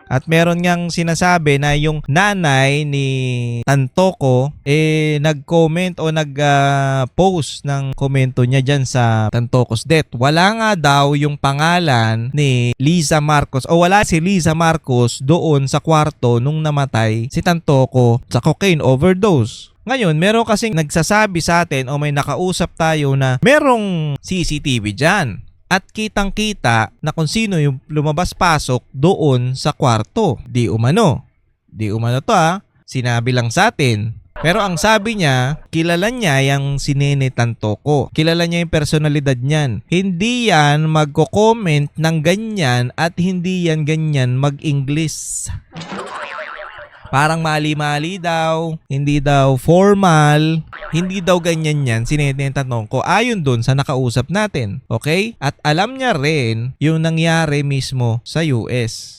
At meron ngang sinasabi na yung nanay ni Tantoko nag-comment o nag-post ng komento niya dyan sa Tantoko's death. Wala nga daw yung pangalan ni Liza Marcos o wala si Liza Marcos doon sa kwarto nung namatay si Tantoko sa cocaine overdose. Ngayon, meron kasing nagsasabi sa atin o may nakausap tayo na merong CCTV dyan. At kitang-kita na kung sino yung lumabas-pasok doon sa kwarto. Di umano. Di umano to Sinabi lang sa atin. Pero ang sabi niya, kilala niya yung si Nene Tantoko. Kilala niya yung personalidad niyan. Hindi yan magko-comment ng ganyan at hindi yan ganyan mag-English. Parang mali-mali daw, hindi daw formal, hindi daw ganyan yan, sinetentanong ko ayon dun sa nakausap natin, okay? At alam niya rin yung nangyari mismo sa US.